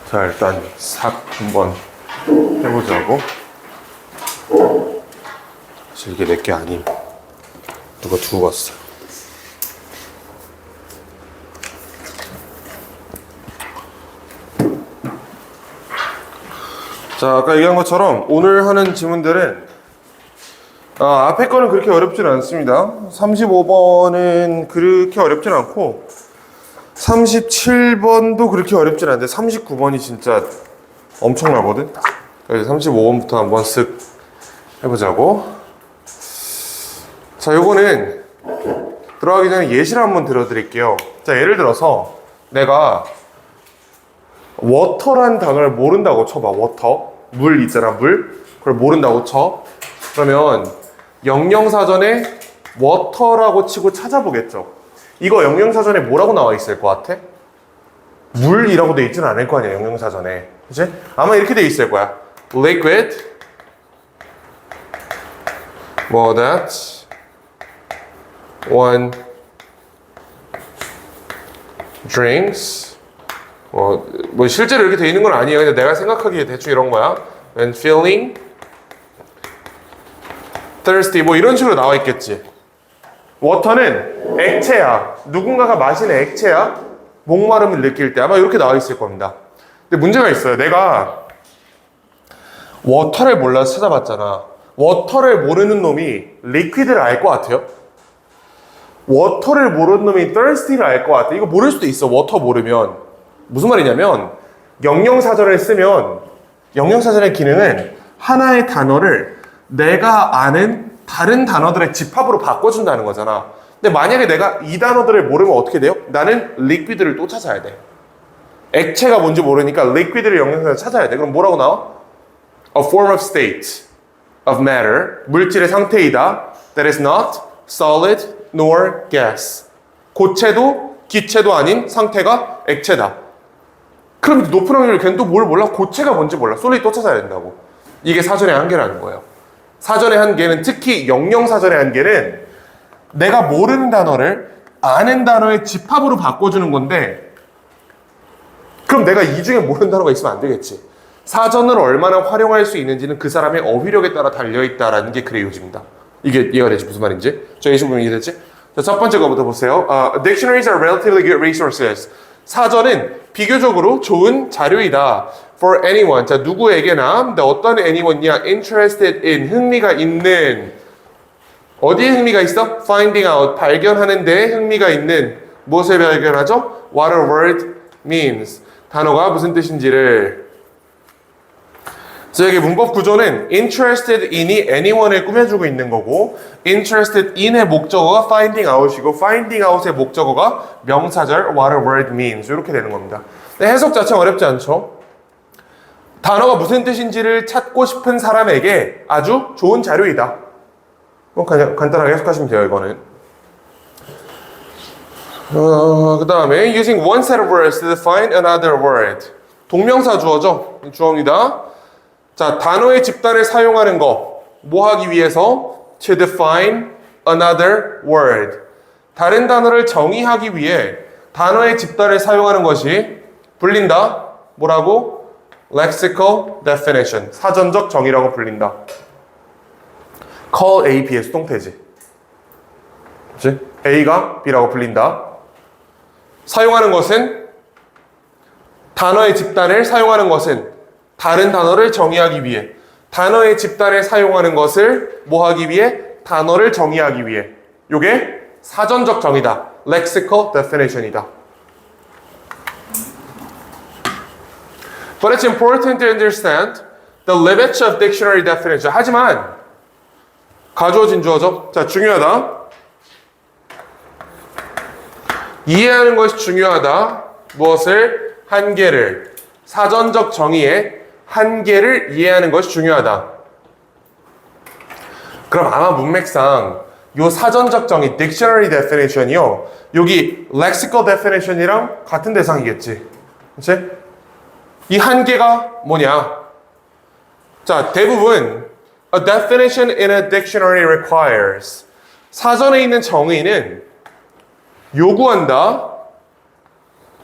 자, 일단 삭 한번 해보자고. 사실 이게 내게 아님. 누가 두고 갔어. 자, 아까 얘기한 것처럼 오늘 하는 지문들은 앞에 거는 그렇게 어렵진 않습니다. 35번은 그렇게 어렵진 않고 37번도 그렇게 어렵진 않은데 39번이 진짜 엄청나거든. 그래서 35번부터 한번 쓱 해보자고. 자, 요거는 들어가기 전에 예시를 한번 들어드릴게요. 자, 예를 들어서 내가 워터란 단어를 모른다고 쳐봐. 워터, 물 있잖아, 물. 그걸 모른다고 쳐. 그러면 영영사전에 워터라고 치고 찾아보겠죠. 이거 영영사전에 뭐라고 나와 있을 것 같아? 물이라고 돼 있지는 않을 거 아니야, 영영사전에. 그치? 아마 이렇게 돼 있을 거야. liquid, 뭐 that, one drinks, 뭐 실제로 이렇게 돼 있는 건 아니에요. 근데 내가 생각하기에 대충 이런 거야. when feeling thirsty, 뭐 이런 식으로 나와 있겠지. 워터는 액체야. 누군가가 마시는 액체야. 목마름을 느낄 때 아마 이렇게 나와 있을 겁니다. 근데 문제가 있어요. 내가 워터를 몰라서 찾아봤잖아. 워터를 모르는 놈이 리퀴드를 알 것 같아요? 워터를 모르는 놈이 thirsty를 알 것 같아. 이거 모를 수도 있어. 워터 모르면. 무슨 말이냐면 영영사전을 쓰면 영영사전의 기능은 하나의 단어를 내가 아는 다른 단어들의 집합으로 바꿔준다는 거잖아. 근데 만약에 내가 이 단어들을 모르면 어떻게 돼요? 나는 리퀴드를 또 찾아야 돼. 액체가 뭔지 모르니까 리퀴드를 영영사전에 찾아야 돼. 그럼 뭐라고 나와? A form of state of matter, 물질의 상태이다. That is not solid nor gas. 고체도 기체도 아닌 상태가 액체다. 그럼 높은 확률로 걔는 또 뭘 몰라? 고체가 뭔지 몰라. 솔리드 또 찾아야 된다고. 이게 사전의 한계라는 거예요. 사전의 한계는, 특히 영영사전의 한계는 내가 모르는 단어를 아는 단어의 집합으로 바꿔주는 건데, 그럼 내가 이 중에 모르는 단어가 있으면 안 되겠지. 사전을 얼마나 활용할 수 있는지는 그 사람의 어휘력에 따라 달려있다라는 게 그의 요지입니다. 이게 이해가 되지? 무슨 말인지? 저 예시 보면 이해되지? 자, 첫 번째 거부터 보세요. Dictionaries are relatively good resources. 사전은 비교적으로 좋은 자료이다. For anyone. 자, 누구에게나. 근데 어떤 anyone이야? Interested in. 흥미가 있는. 어디에 흥미가 있어? Finding out. 발견하는 데 흥미가 있는. 무엇을 발견하죠? What a word means. 단어가 무슨 뜻인지를. 자, 여기 문법 구조는 interested in이 anyone을 꾸며주고 있는 거고, interested in의 목적어가 finding out이고, finding out의 목적어가 명사절 what a word means 이렇게 되는 겁니다. 근데 해석 자체는 어렵지 않죠? 단어가 무슨 뜻인지를 찾고 싶은 사람에게 아주 좋은 자료이다. 그냥 간단하게 해석하시면 돼요, 이거는. 그 다음에 using one set of words to define another word. 동명사 주어죠? 주어입니다. 자, 단어의 집단을 사용하는 거. 뭐 하기 위해서? To define another word. 다른 단어를 정의하기 위해 단어의 집단을 사용하는 것이 불린다. 뭐라고? Lexical definition. 사전적 정의라고 불린다. call A, B의 수동태지. 그치? A가 B라고 불린다. 사용하는 것은, 단어의 집단을 사용하는 것은 다른 단어를 정의하기 위해, 단어의 집단을 사용하는 것을 뭐 하기 위해? 단어를 정의하기 위해. 요게 사전적 정의다. Lexical definition이다. But it's important to understand the limits of dictionary definition. 하지만 가주어진 주어죠. 자, 중요하다. 이해하는 것이 중요하다. 무엇을? 한계를. 사전적 정의의 한계를 이해하는 것이 중요하다. 그럼 아마 문맥상 요 사전적 정의, dictionary definition이요, 여기 lexical definition이랑 같은 대상이겠지. 그치? 이 한계가 뭐냐? 자, 대부분 a definition in a dictionary requires. 사전에 있는 정의는 요구한다.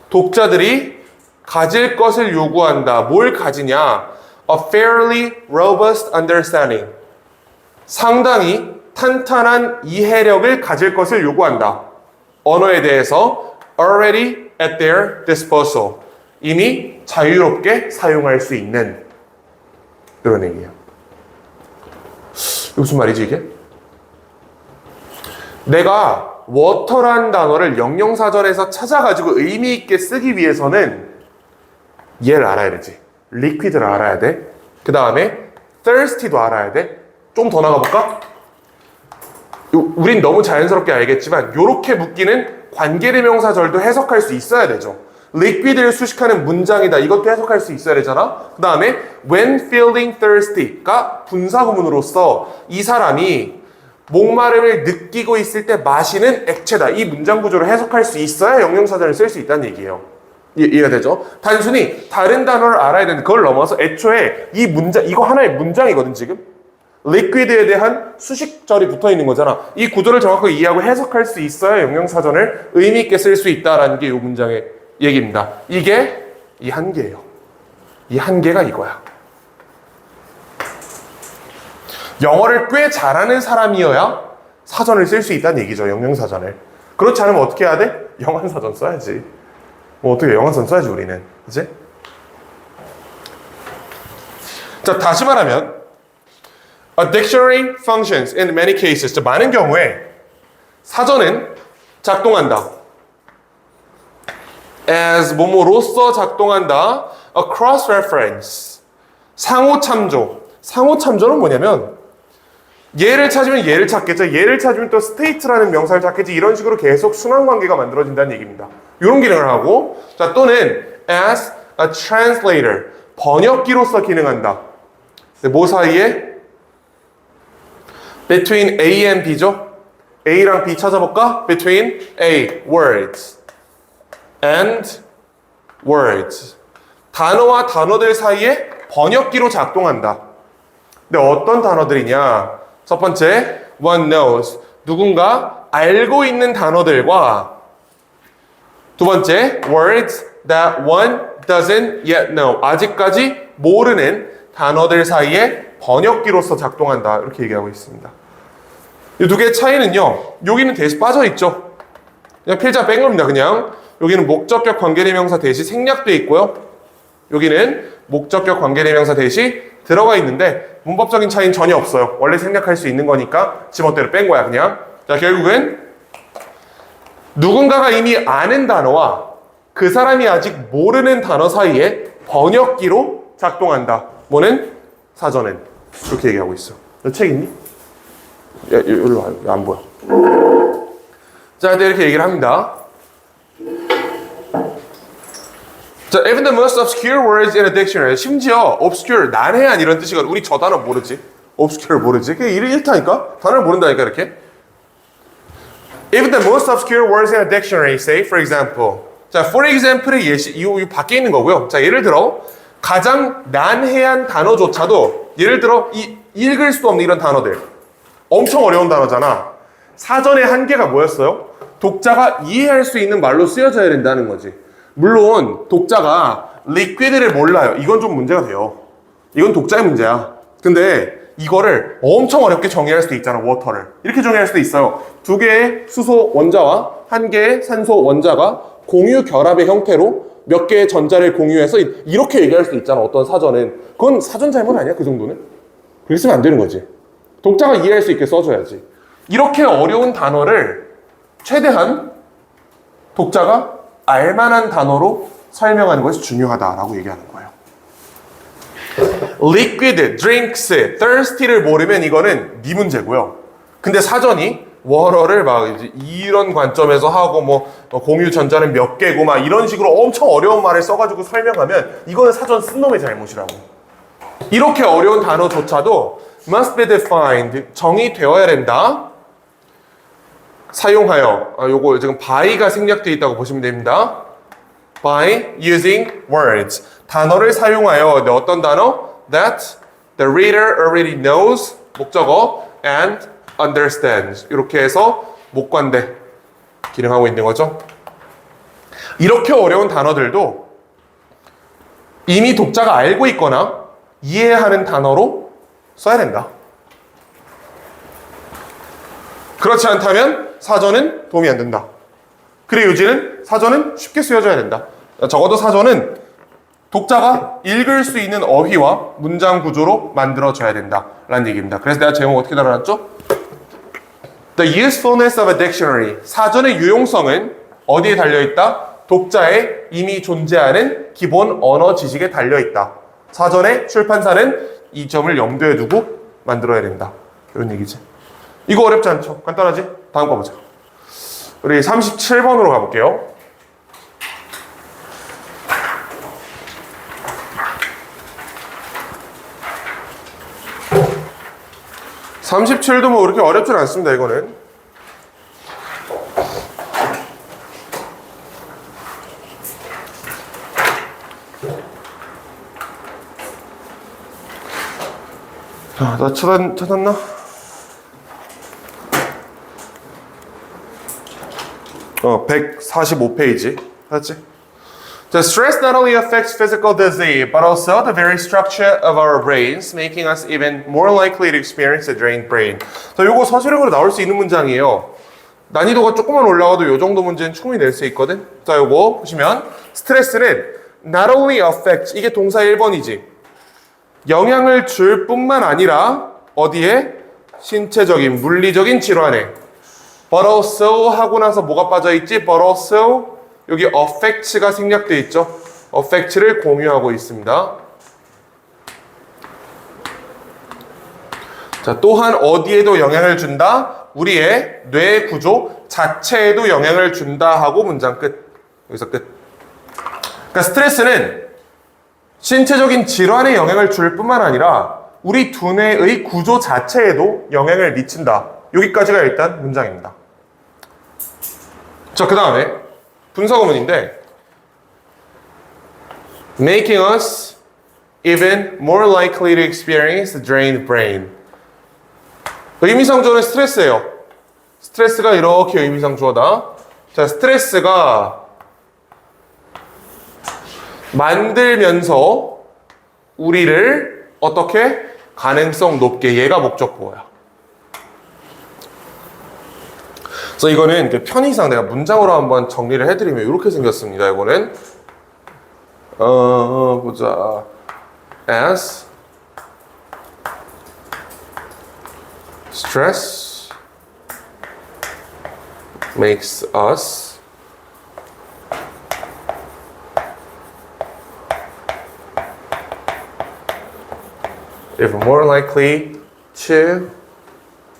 독자들이 가질 것을 요구한다. 뭘 가지냐? A fairly robust understanding. 상당히 탄탄한 이해력을 가질 것을 요구한다. 언어에 대해서 already at their disposal. 이미 자유롭게 사용할 수 있는 그런 얘기예요. 이게 무슨 말이지 이게? 내가 water란 단어를 영영사전에서 찾아가지고 의미 있게 쓰기 위해서는 얘를 알아야 되지. liquid를 알아야 돼. 그 다음에 thirsty도 알아야 돼. 좀 더 나가볼까? 우린 너무 자연스럽게 알겠지만 요렇게 묶이는 관계대명사절도 해석할 수 있어야 되죠. liquid를 수식하는 문장이다. 이것도 해석할 수 있어야 되잖아. 그 다음에 when feeling thirsty가 분사구문으로서 이 사람이 목마름을 느끼고 있을 때 마시는 액체다. 이 문장 구조를 해석할 수 있어야 영영사전을 쓸 수 있다는 얘기예요. 이해가 되죠? 단순히 다른 단어를 알아야 되는데 그걸 넘어서 애초에 이 문장, 이거 하나의 문장이거든 지금. liquid에 대한 수식절이 붙어 있는 거잖아. 이 구조를 정확하게 이해하고 해석할 수 있어야 영영사전을 의미 있게 쓸 수 있다라는 게 이 문장의 얘기입니다. 이게 이 한계예요. 이 한계가 이거야. 영어를 꽤 잘하는 사람이어야 사전을 쓸 수 있다는 얘기죠. 영영사전을. 그렇지 않으면 어떻게 해야 돼? 영한사전 써야지. 뭐 어떻게 영한사전 써야지 우리는. 그치? 자, 다시 말하면 A dictionary functions in many cases. 많은 경우에 사전은 작동한다. as 뭐뭐로서 작동한다. A cross-reference. 상호참조. 상호참조는 뭐냐면 얘를 찾으면 얘를 찾겠죠. 얘를 찾으면 또 state라는 명사를 찾겠지. 이런 식으로 계속 순환관계가 만들어진다는 얘기입니다. 이런 기능을 하고 자 또는 as a translator. 번역기로서 기능한다. 뭐 사이에? Between A and B죠. A랑 B 찾아볼까? Between A, words and words. 단어와 단어들 사이에 번역기로 작동한다. 근데 어떤 단어들이냐? 첫 번째, one knows. 누군가 알고 있는 단어들과 두 번째, words that one doesn't yet know. 아직까지 모르는 단어들 사이에 번역기로서 작동한다. 이렇게 얘기하고 있습니다. 이 두 개의 차이는요. 여기는 대신 빠져있죠. 그냥 필자 뺀 겁니다. 그냥 여기는 목적격 관계대명사 대시 생략돼 있고요. 여기는 목적격 관계대명사 대시 들어가 있는데 문법적인 차이는 전혀 없어요. 원래 생략할 수 있는 거니까 지멋대로 뺀 거야 그냥. 자 결국은 누군가가 이미 아는 단어와 그 사람이 아직 모르는 단어 사이에 번역기로 작동한다. 뭐는? 사전은. 그렇게 얘기하고 있어. 너 책 있니? 야, 여기로 와. 안 보여. 자, 이렇게 얘기를 합니다. 자, even the most obscure words in a dictionary. 심지어 obscure, 난해한 이런 뜻이거든. 우리 저 단어 모르지? obscure 모르지? 그게 이렇다니까? 단어를 모른다니까 이렇게. Even the most obscure words in a dictionary, say, for example. 자, for example의 예시, 이 밖에 있는 거고요. 자, 예를 들어 가장 난해한 단어조차도 예를 들어 읽을 수도 없는 이런 단어들. 엄청 어려운 단어잖아. 사전의 한계가 뭐였어요? 독자가 이해할 수 있는 말로 쓰여져야 된다는 거지. 물론 독자가 liquid를 몰라요. 이건 좀 문제가 돼요. 이건 독자의 문제야. 근데 이거를 엄청 어렵게 정의할 수도 있잖아. water를. 이렇게 정의할 수도 있어요. 두 개의 수소 원자와 한 개의 산소 원자가 공유 결합의 형태로 몇 개의 전자를 공유해서 이렇게 얘기할 수도 있잖아. 어떤 사전은. 그건 사전 잘못 아니야? 그 정도는? 그렇게 쓰면 안 되는 거지. 독자가 이해할 수 있게 써줘야지. 이렇게 어려운 단어를 최대한 독자가 알만한 단어로 설명하는 것이 중요하다라고 얘기하는 거예요. liquid, drinks, thirsty를 모르면 이거는 네 문제고요. 근데 사전이 water를 막 이제 이런 관점에서 하고 뭐 공유 전자는 몇 개고 막 이런 식으로 엄청 어려운 말을 써가지고 설명하면 이거는 사전 쓴 놈의 잘못이라고. 이렇게 어려운 단어조차도 must be defined, 정의되어야 된다. 사용하여, 요거 지금 by가 생략되어 있다고 보시면 됩니다. by using words. 단어를 사용하여. 어떤 단어? that the reader already knows, 목적어, and understands. 이렇게 해서 목관대 기능하고 있는 거죠. 이렇게 어려운 단어들도 이미 독자가 알고 있거나 이해하는 단어로 써야 된다. 그렇지 않다면 사전은 도움이 안 된다. 그래 요지는 사전은 쉽게 쓰여져야 된다. 적어도 사전은 독자가 읽을 수 있는 어휘와 문장 구조로 만들어져야 된다 라는 얘기입니다. 그래서 내가 제목 어떻게 달아놨죠? The usefulness of a dictionary. 사전의 유용성은 어디에 달려있다? 독자의 이미 존재하는 기본 언어 지식에 달려있다. 사전의 출판사는 이 점을 염두에 두고 만들어야 된다. 이런 얘기지. 이거 어렵지 않죠? 간단하지? 다음 거 보자. 우리 37번으로 가볼게요. 37도 뭐 그렇게 어렵진 않습니다, 이거는. 자, 나 찾았나? 어, 145페이지. 찾았지? The stress not only affects physical disease, but also the very structure of our brains, making us even more likely to experience a drained brain. 자, 요거 서술형으로 나올 수 있는 문장이에요. 난이도가 조금만 올라가도 요 정도 문제는 충분히 낼 수 있거든. 자, 요거 보시면 스트레스는 not only affects, 이게 동사 1번이지. 영향을 줄 뿐만 아니라 어디에? 신체적인, 물리적인 질환에. But also 하고 나서 뭐가 빠져있지? But also 여기 affect가 생략되어 있죠. affect를 공유하고 있습니다. 자, 또한 어디에도 영향을 준다? 우리의 뇌 구조 자체에도 영향을 준다 하고 문장 끝. 여기서 끝. 그러니까 스트레스는 신체적인 질환에 영향을 줄 뿐만 아니라 우리 두뇌의 구조 자체에도 영향을 미친다. 여기까지가 일단 문장입니다. 자, 그 다음에 분사구문인데 making us even more likely to experience the drained brain. 의미상조어는 스트레스예요. 스트레스가 이렇게 의미상조어다. 자, 스트레스가 만들면서 우리를 어떻게? 가능성 높게. 얘가 목적보호야. 그래서 이거는 편의상 내가 문장으로 한번 정리를 해드리면 이렇게 생겼습니다. 이거는 보자. As stress makes us even more likely to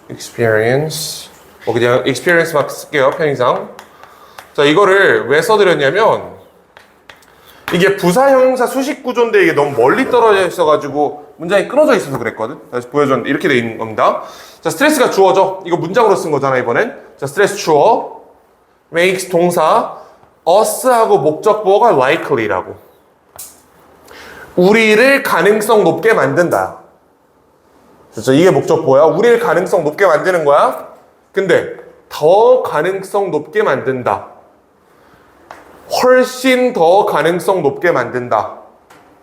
experience, 그냥 experience만 쓸게요, 편의상. 자, 이거를 왜 써드렸냐면 이게 부사형용사 수식구조인데 이게 너무 멀리 떨어져 있어가지고 문장이 끊어져 있어서 그랬거든. 다시 보여줬는데 이렇게 돼 있는 겁니다. 자, 스트레스가 주어져. 이거 문장으로 쓴 거잖아, 이번엔. 자, 스트레스 주어, makes 동사, us하고 목적보호가 likely라고. 우리를 가능성 높게 만든다. 그렇죠? 이게 목적보호야. 우리를 가능성 높게 만드는 거야. 근데 더 가능성 높게 만든다. 훨씬 더 가능성 높게 만든다.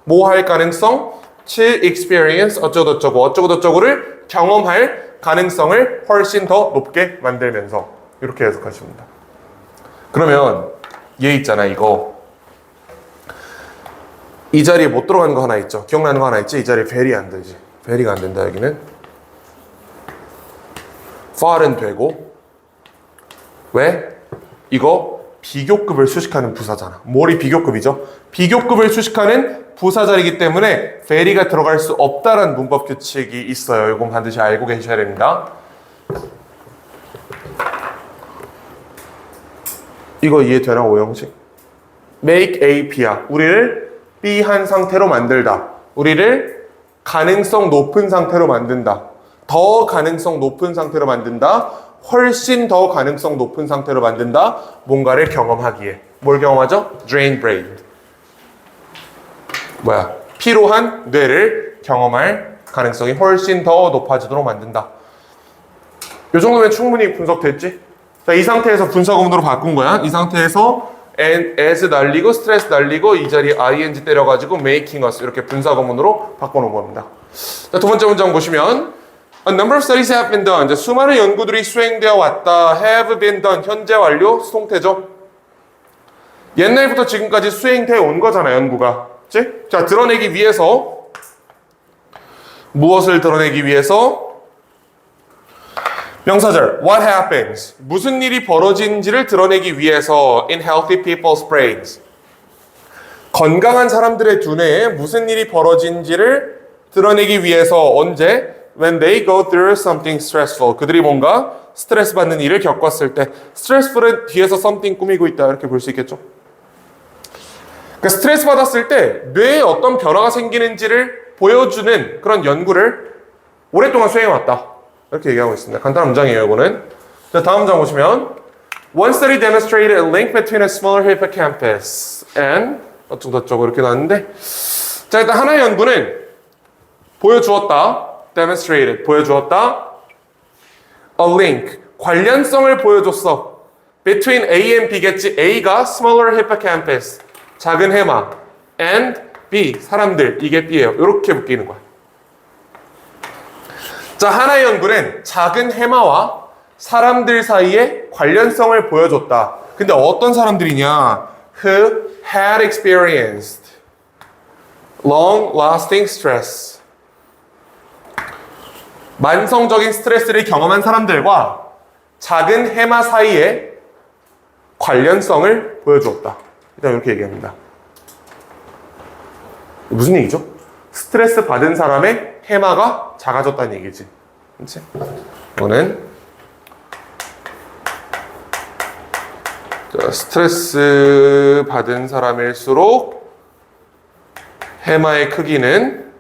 뭐 할 가능성? to experience 어쩌고저쩌고 어쩌고저쩌고를 경험할 가능성을 훨씬 더 높게 만들면서 이렇게 해석하십니다. 그러면 얘 있잖아, 이거. 이 자리에 못 들어가는 거 하나 있죠. 기억나는 거 하나 있지? 이 자리에 very가 안 되지. very가 안 된다, 여기는. far은 되고. 왜? 이거 비교급을 수식하는 부사잖아. 뭘이 비교급이죠? 비교급을 수식하는 부사자리이기 때문에 very가 들어갈 수 없다라는 문법 규칙이 있어요. 이건 반드시 알고 계셔야 됩니다. 이거 이해되나? 오형식. make A B야. 우리를 B한 상태로 만들다. 우리를 가능성 높은 상태로 만든다. 더 가능성 높은 상태로 만든다. 훨씬 더 가능성 높은 상태로 만든다. 뭔가를 경험하기에. 뭘 경험하죠? drained brain. 뭐야? 피로한 뇌를 경험할 가능성이 훨씬 더 높아지도록 만든다. 이 정도면 충분히 분석됐지? 자, 이 상태에서 분사구문으로 바꾼 거야. 이 상태에서 as 날리고 스트레스 날리고 이 자리에 ing 때려가지고 making us 이렇게 분사구문으로 바꿔놓은 겁니다. 자, 두 번째 문장 보시면 A number of studies have been done. 이제 수많은 연구들이 수행되어 왔다. Have been done. 현재 완료 수동태죠. 옛날부터 지금까지 수행되어 온 거잖아, 연구가. 그치? 자, 드러내기 위해서 무엇을 드러내기 위해서 명사절 what happens 무슨 일이 벌어진지를 드러내기 위해서 in healthy people's brains 건강한 사람들의 두뇌에 무슨 일이 벌어진지를 드러내기 위해서 언제 when they go through something stressful 그들이 뭔가 스트레스 받는 일을 겪었을 때 stressful은 뒤에서 something 꾸미고 있다 이렇게 볼 수 있겠죠. 그러니까 스트레스 받았을 때 뇌에 어떤 변화가 생기는지를 보여주는 그런 연구를 오랫동안 수행해왔다. 이렇게 얘기하고 있습니다. 간단한 문장이에요, 이거는. 자, 다음 문장 보시면 One study demonstrated a link between a smaller hippocampus and 어쩌고저쩌고 이렇게 나왔는데 자, 일단 하나의 연구는 보여주었다. demonstrated, 보여주었다. a link, 관련성을 보여줬어. between A and B겠지. A가 smaller hippocampus, 작은 해마 and B, 사람들, 이게 B예요. 이렇게 묶이는 거야. 자, 하나의 연구는 작은 해마와 사람들 사이에 관련성을 보여줬다. 근데 어떤 사람들이냐? Who had experienced long-lasting stress. 만성적인 스트레스를 경험한 사람들과 작은 해마 사이에 관련성을 보여주었다. 일단 이렇게 얘기합니다. 무슨 얘기죠? 스트레스 받은 사람의 해마가 작아졌다는 얘기지. 그렇지? 이거는 스트레스 받은 사람일수록 해마의 크기는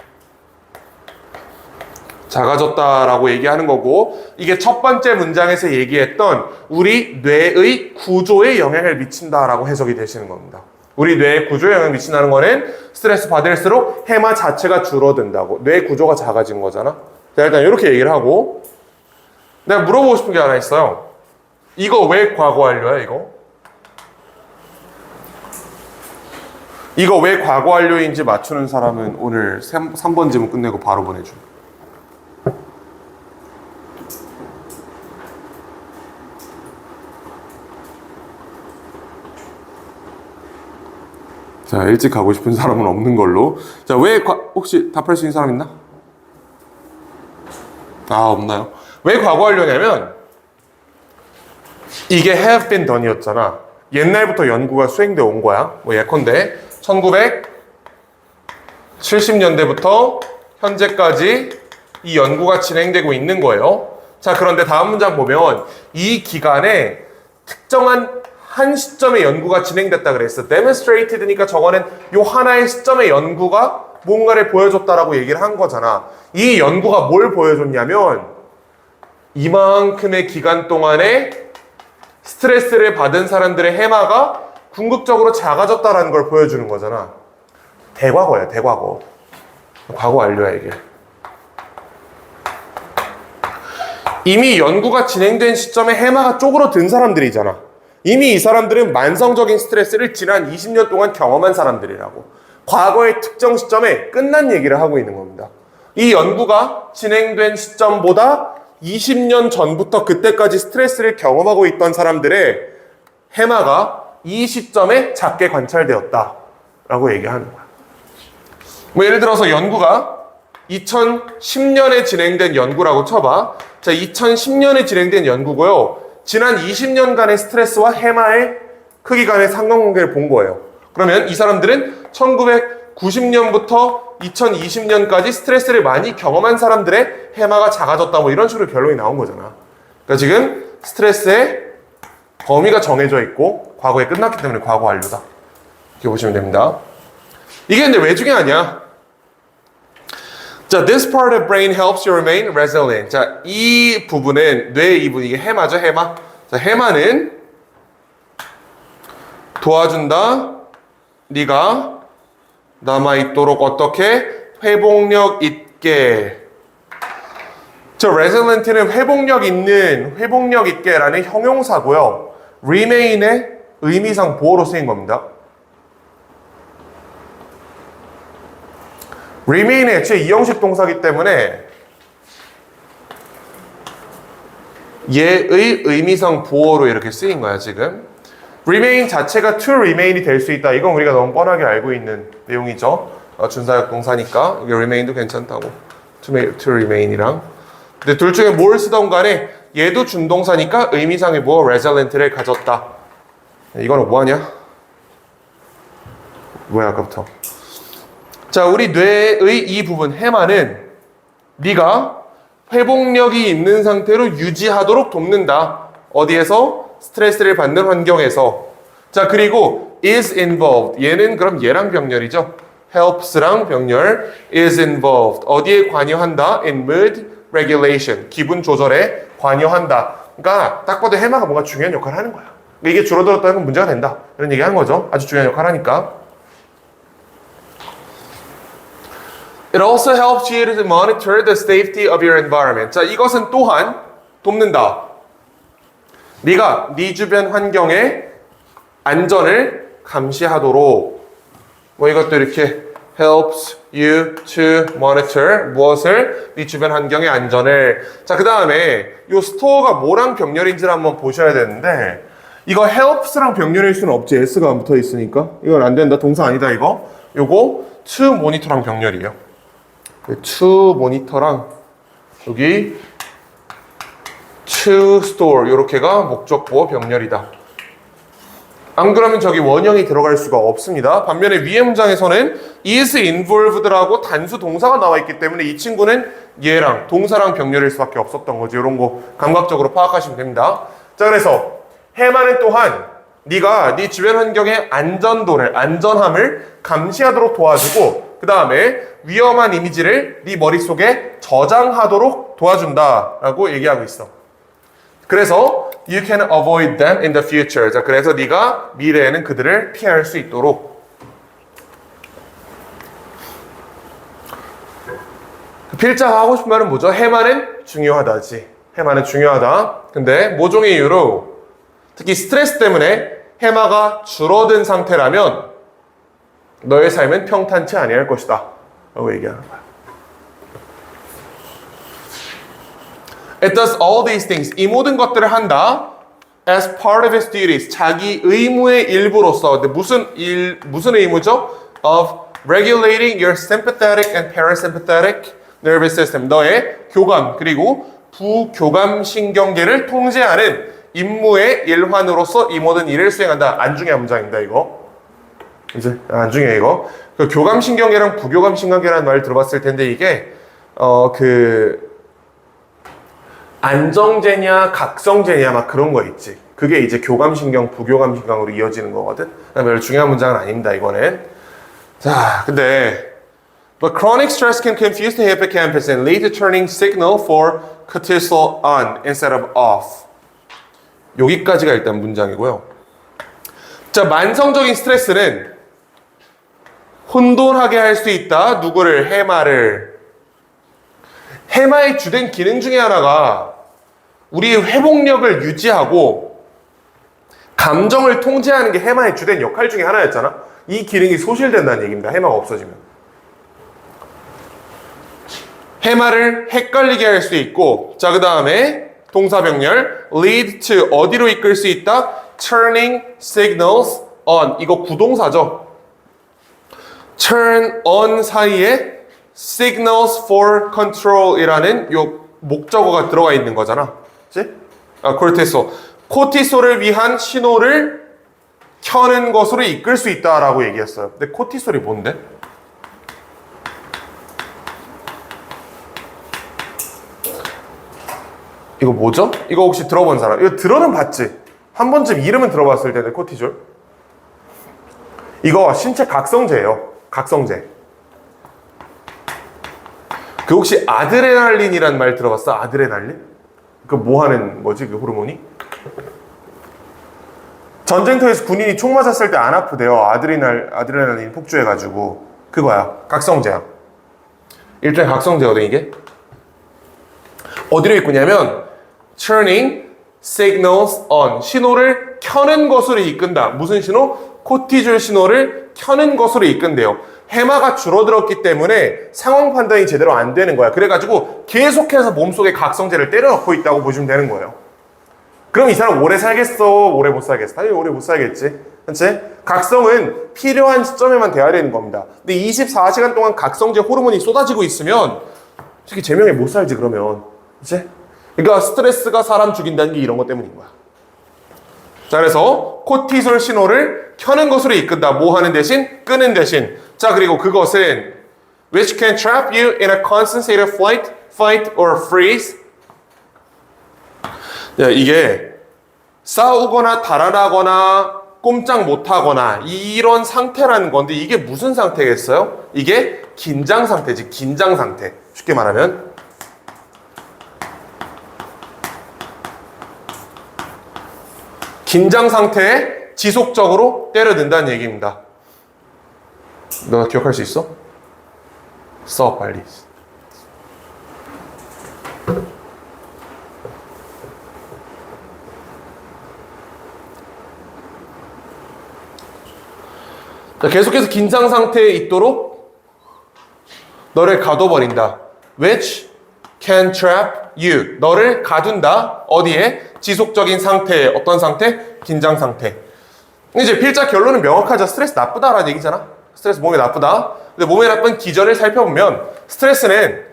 작아졌다라고 얘기하는 거고 이게 첫 번째 문장에서 얘기했던 우리 뇌의 구조에 영향을 미친다라고 해석이 되시는 겁니다. 우리 뇌의 구조에 영향을 미친다는 거는 스트레스 받을수록 해마 자체가 줄어든다고. 뇌 구조가 작아진 거잖아. 자, 일단 이렇게 얘기를 하고 내가 물어보고 싶은 게 하나 있어요. 이거 왜 과거 완료야, 이거? 이거 왜 과거 완료인지 맞추는 사람은 오늘 3번 지문 끝내고 바로 보내줘. 자, 일찍 가고 싶은 사람은 없는 걸로. 자, 혹시 답할 수 있는 사람 있나? 아, 없나요? 왜 과거 완료냐면 이게 have been done이었잖아. 옛날부터 연구가 수행되어 온 거야. 뭐 예컨대 1970년대부터 현재까지 이 연구가 진행되고 있는 거예요. 자, 그런데 다음 문장 보면 이 기간에 특정한 한 시점의 연구가 진행됐다 그랬어. demonstrated니까 저거는 요 하나의 시점의 연구가 뭔가를 보여줬다라고 얘기를 한 거잖아. 이 연구가 뭘 보여줬냐면 이만큼의 기간 동안에 스트레스를 받은 사람들의 해마가 궁극적으로 작아졌다라는 걸 보여주는 거잖아. 대과거야, 대과거. 과거 완료야, 이게. 이미 연구가 진행된 시점에 해마가 쪼그러든 사람들이잖아. 이미 이 사람들은 만성적인 스트레스를 지난 20년 동안 경험한 사람들이라고. 과거의 특정 시점에 끝난 얘기를 하고 있는 겁니다. 이 연구가 진행된 시점보다 20년 전부터 그때까지 스트레스를 경험하고 있던 사람들의 해마가 이 시점에 작게 관찰되었다라고 얘기하는 거야. 뭐 예를 들어서 연구가 2010년에 진행된 연구라고 쳐봐. 자, 2010년에 진행된 연구고요. 지난 20년간의 스트레스와 해마의 크기 간의 상관관계를 본 거예요. 그러면 이 사람들은 1990년부터 2020년까지 스트레스를 많이 경험한 사람들의 해마가 작아졌다 뭐 이런 식으로 결론이 나온 거잖아. 그러니까 지금 스트레스의 범위가 정해져 있고 과거에 끝났기 때문에 과거 완료다. 이렇게 보시면 됩니다. 이게 근데 왜 중요하냐? 자, this part of brain helps you remain resilient. 자, 이 부분은 뇌의 이 부분 이게 해마죠, 해마. 자, 해마는 도와준다. 네가 남아있도록 어떻게 회복력 있게. 저 resilient는 회복력 있게라는 형용사고요. remain의 의미상 보어로 쓰인 겁니다. remain은 애초에 이형식 동사기 때문에 얘의 의미상 보어로 이렇게 쓰인 거야 지금. remain 자체가 to remain이 될 수 있다. 이건 우리가 너무 뻔하게 알고 있는 내용이죠. 준사역 동사니까 이게 remain도 괜찮다고. to remain이랑. 근데 둘 중에 뭘 쓰던 간에 얘도 준동사니까 의미상의 뭐 resilient,를 가졌다. 이거는 뭐하냐? 뭐야 아까부터. 자, 우리 뇌의 이 부분 해마는 네가 회복력이 있는 상태로 유지하도록 돕는다. 어디에서? 스트레스를 받는 환경에서. 자, 그리고 is involved. 얘는 그럼 얘랑 병렬이죠. helps랑 병렬. is involved. 어디에 관여한다? in mood regulation. 기분 조절에 관여한다. 그러니까 딱 봐도 해마가 뭔가 중요한 역할을 하는 거야. 이게 줄어들었다는 건 문제가 된다. 이런 얘기 하는 거죠. 아주 중요한 역할을 하니까. It also helps you to monitor the safety of your environment. 자, 이것은 또한 돕는다. 네가 네 주변 환경의 안전을 감시하도록. 뭐 이것도 이렇게 helps you to monitor 무엇을? 네 주변 환경의 안전을. 자, 그 다음에 이 스토어가 뭐랑 병렬인지를 한번 보셔야 되는데 이거 helps랑 병렬일 수는 없지. s가 안 붙어 있으니까 이건 안 된다. 동사 아니다 이거. 요거 to monitor랑 병렬이에요. to monitor랑 여기 to store 요렇게가 목적보어 병렬이다. 안 그러면 저기 원형이 들어갈 수가 없습니다. 반면에 위의 문장에서는 is involved라고 단수 동사가 나와 있기 때문에 이 친구는 얘랑 동사랑 병렬일 수밖에 없었던 거지. 이런 거 감각적으로 파악하시면 됩니다. 자, 그래서 해마는 또한 네가 네 주변 환경의 안전도를, 안전함을 감시하도록 도와주고 그 다음에 위험한 이미지를 네 머릿속에 저장하도록 도와준다라고 얘기하고 있어. 그래서 you can avoid them in the future. 자, 그래서 네가 미래에는 그들을 피할 수 있도록. 필자가 하고 싶은 말은 뭐죠? 해마는 중요하다지. 해마는 중요하다. 근데 모종의 이유로 특히 스트레스 때문에 해마가 줄어든 상태라면 너의 삶은 평탄치 아니할 것이다 라고 얘기하는 거야. It does all these things. 이 모든 것들을 한다. As part of its duties. 자기 의무의 일부로서. 근데 무슨 의무죠? Of regulating your sympathetic and parasympathetic nervous system. 너의 교감 그리고 부교감 신경계를 통제하는 임무의 일환으로서 이 모든 일을 수행한다. 안중요한 문장입니다 이거. 이제 안중요해 이거. 그 교감 신경계랑 부교감 신경계라는 말 들어봤을 텐데 이게 안정제냐 각성제냐 막 그런 거 있지. 그게 이제 교감신경, 부교감신경으로 이어지는 거거든. 별로 중요한 문장은 아닙니다 이거는. 자, 근데 But chronic stress can confuse the hippocampus and lead to turning signal for cortisol on instead of off. 여기까지가 일단 문장이고요. 자, 만성적인 스트레스는 혼돈하게 할 수 있다. 누구를? 해마를. 해마의 주된 기능 중에 하나가 우리의 회복력을 유지하고 감정을 통제하는 게 해마의 주된 역할 중에 하나였잖아. 이 기능이 소실된다는 얘기입니다. 해마가 없어지면. 해마를 헷갈리게 할 수 있고, 자, 그 다음에 동사병렬 lead to 어디로 이끌 수 있다? turning signals on. 이거 구동사죠. turn on 사이에 signals for control 이라는 요 목적어가 들어가 있는 거잖아. 그치? 코르티솔. 코티솔을 위한 신호를 켜는 것으로 이끌 수 있다라고 얘기했어요. 근데 코티솔이 뭔데? 이거 뭐죠? 이거 혹시 들어본 사람? 이거 들어는 봤지? 한 번쯤 이름은 들어봤을 텐데, 코티졸. 이거 신체 각성제예요. 각성제. 그 혹시 아드레날린이란 말 들어봤어? 아드레날린? 그 뭐 하는 거지? 그 호르몬이? 전쟁터에서 군인이 총 맞았을 때 안 아프대요. 아드레날린 폭주해가지고. 그거야. 각성제야. 일종의 각성제거든, 이게. 어디로 이끄냐면 turning signals on. 신호를 켜는 것으로 이끈다. 무슨 신호? 코티졸 신호를 켜는 것으로 이끈대요. 해마가 줄어들었기 때문에 상황 판단이 제대로 안 되는 거야. 그래가지고 계속해서 몸속에 각성제를 때려 넣고 있다고 보시면 되는 거예요. 그럼 이 사람 오래 살겠어? 오래 못 살겠어? 당연히 오래 못 살겠지. 그치? 각성은 필요한 시점에만 돼야 되는 겁니다. 근데 24시간 동안 각성제 호르몬이 쏟아지고 있으면 솔직히 제명에 못 살지 그러면. 그치? 그러니까 스트레스가 사람 죽인다는 게 이런 것 때문인 거야. 자, 그래서 코티솔 신호를 켜는 것으로 이끈다. 뭐 하는 대신? 끄는 대신. 자, 그리고 그것은 which can trap you in a constant state of flight, fight, or freeze. 야, 이게 싸우거나 달아나거나 꼼짝 못하거나 이런 상태라는 건데 이게 무슨 상태겠어요? 이게 긴장 상태지. 긴장 상태. 쉽게 말하면 긴장 상태에 지속적으로 때려든다는 얘기입니다. 너 기억할 수 있어? 써 빨리. 자, 계속해서 긴장 상태에 있도록 너를 가둬버린다. Which can trap you. 너를 가둔다. 어디에? 지속적인 상태에. 어떤 상태? 긴장 상태. 이제 필자 결론은 명확하죠. 스트레스 나쁘다라는 얘기잖아. 스트레스 몸에 나쁘다. 근데 몸에 나쁜 기전을 살펴보면 스트레스는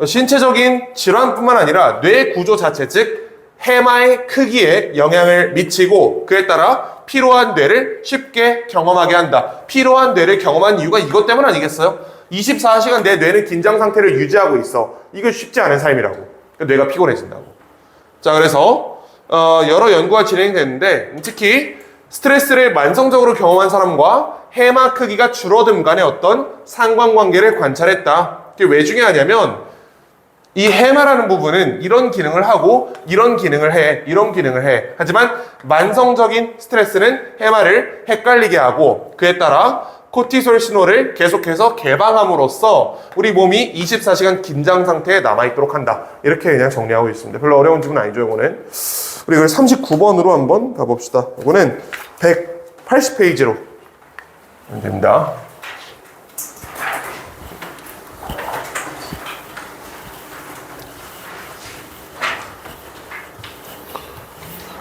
신체적인 질환뿐만 아니라 뇌 구조 자체, 즉 해마의 크기에 영향을 미치고 그에 따라 피로한 뇌를 쉽게 경험하게 한다. 피로한 뇌를 경험한 이유가 이것 때문 아니겠어요? 24시간 내 뇌는 긴장 상태를 유지하고 있어. 이거 쉽지 않은 삶이라고. 뇌가 피곤해진다고. 자, 그래서 여러 연구가 진행됐는데 특히 스트레스를 만성적으로 경험한 사람과 해마 크기가 줄어듦 간의 어떤 상관관계를 관찰했다. 그게 왜 중요하냐면 이 해마라는 부분은 이런 기능을 하고 이런 기능을 해, 이런 기능을 해. 하지만 만성적인 스트레스는 해마를 헷갈리게 하고 그에 따라 코티솔 신호를 계속해서 개방함으로써 우리 몸이 24시간 긴장 상태에 남아있도록 한다. 이렇게 그냥 정리하고 있습니다. 별로 어려운 질문 아니죠, 이거는. 우리 이걸 39번으로 한번 가봅시다. 이거는 180페이지로 됩니다.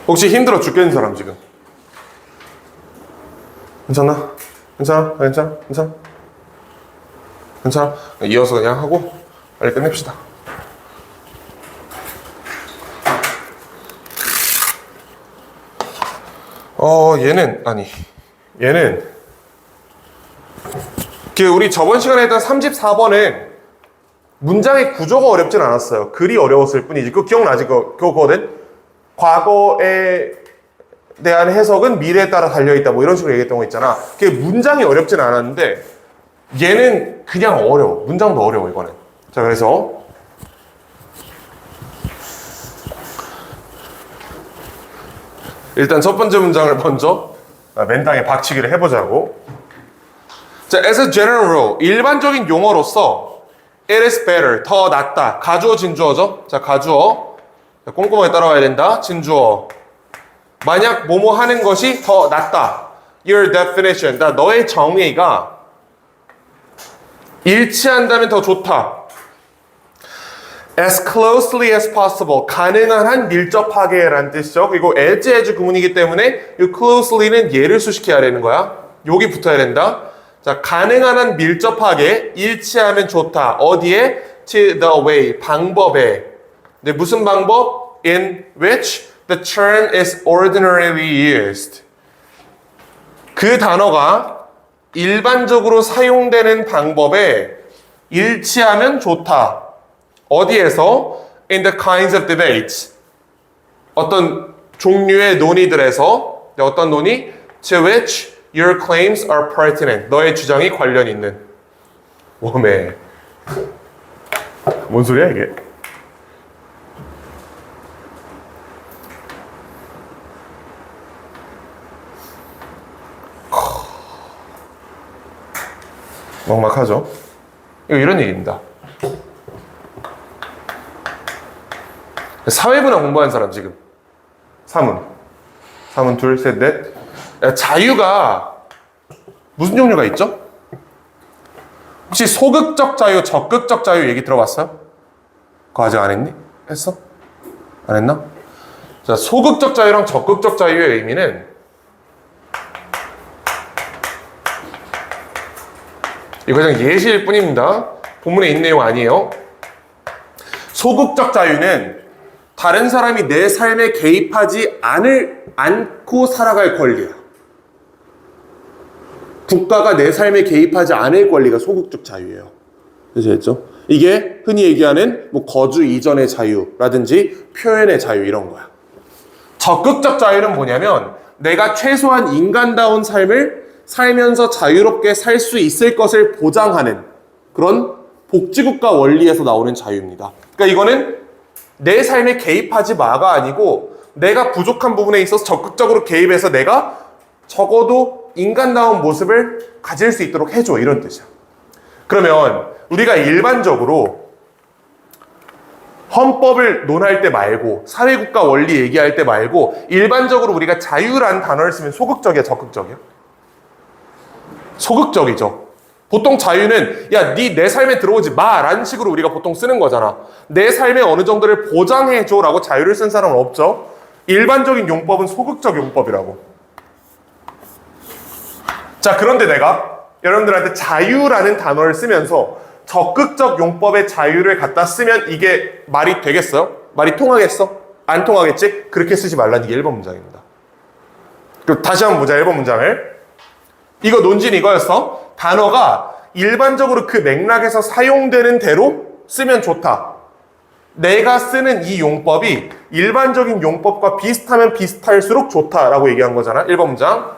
혹시 힘들어 죽겠는 사람 지금? 괜찮나? 괜찮아? 괜찮아? 괜찮아? 괜찮아? 이어서 그냥 하고 빨리 끝냅시다. 얘는 우리 저번 시간에 했던 34번은 문장의 구조가 어렵진 않았어요. 글이 어려웠을 뿐이지. 그거 기억나지? 그거거든? 과거에 대한 해석은 미래에 따라 달려있다. 뭐 이런 식으로 얘기했던 거 있잖아. 그게 문장이 어렵진 않았는데 얘는 그냥 어려워. 문장도 어려워, 이거는. 자, 그래서 일단 첫 번째 문장을 먼저 맨땅에 박치기를 해보자고. 자, as a general rule, 일반적인 용어로서 it is better, 더 낫다. 가주어, 진주어죠? 자, 가주어. 자, 꼼꼼하게 따라와야 된다. 진주어. 만약 뭐뭐 하는 것이 더 낫다. Your definition. 너의 정의가 일치한다면 더 좋다. As closely as possible. 가능한 한 밀접하게 라는 뜻이죠. 그리고 as 구문이기 때문에 이 closely는 얘를 수식해야 되는 거야. 여기 붙어야 된다. 자, 가능한 한 밀접하게 일치하면 좋다. 어디에? To the way. 방법에. 네, 무슨 방법? In which the term is ordinarily used. 그 단어가 일반적으로 사용되는 방법에 일치하면 좋다. 어디에서? In the kinds of debates. 어떤 종류의 논의들에서. 어떤 논의? To which your claims are pertinent. 너의 주장이 관련 있는. 웜에. 뭔 소리야 이게? 막막하죠? 이거 이런 얘기입니다. 사회문화 공부하는 사람 지금. 사문. 3은 둘, 셋, 넷. 야, 자유가 무슨 종류가 있죠? 혹시 소극적 자유, 적극적 자유 얘기 들어봤어요? 그거 아직 안 했니? 했어? 안 했나? 자, 소극적 자유랑 적극적 자유의 의미는 이거 그냥 예시일 뿐입니다. 본문에 있는 내용 아니에요. 소극적 자유는 다른 사람이 내 삶에 개입하지 않고 살아갈 권리야. 국가가 내 삶에 개입하지 않을 권리가 소극적 자유예요. 아시겠죠? 이게 흔히 얘기하는 뭐 거주 이전의 자유라든지 표현의 자유 이런 거야. 적극적 자유는 뭐냐면 내가 최소한 인간다운 삶을 살면서 자유롭게 살 수 있을 것을 보장하는 그런 복지국가 원리에서 나오는 자유입니다. 그러니까 이거는 내 삶에 개입하지 마가 아니고 내가 부족한 부분에 있어서 적극적으로 개입해서 내가 적어도 인간다운 모습을 가질 수 있도록 해줘 이런 뜻이야. 그러면 우리가 일반적으로 헌법을 논할 때 말고 사회국가 원리 얘기할 때 말고 일반적으로 우리가 자유라는 단어를 쓰면 소극적이야 적극적이야? 소극적이죠. 보통 자유는 야, 내 삶에 들어오지 마 라는 식으로 우리가 보통 쓰는 거잖아. 내 삶에 어느 정도를 보장해줘 라고 자유를 쓴 사람은 없죠. 일반적인 용법은 소극적 용법이라고. 자, 그런데 내가 여러분들한테 자유라는 단어를 쓰면서 적극적 용법의 자유를 갖다 쓰면 이게 말이 되겠어요? 말이 통하겠어? 안 통하겠지? 그렇게 쓰지 말라는 게 1번 문장입니다. 그럼 다시 한번 보자. 1번 문장을. 이거 논지는 이거였어. 단어가 일반적으로 그 맥락에서 사용되는 대로 쓰면 좋다. 내가 쓰는 이 용법이 일반적인 용법과 비슷하면 비슷할수록 좋다라고 얘기한 거잖아. 1번 문장.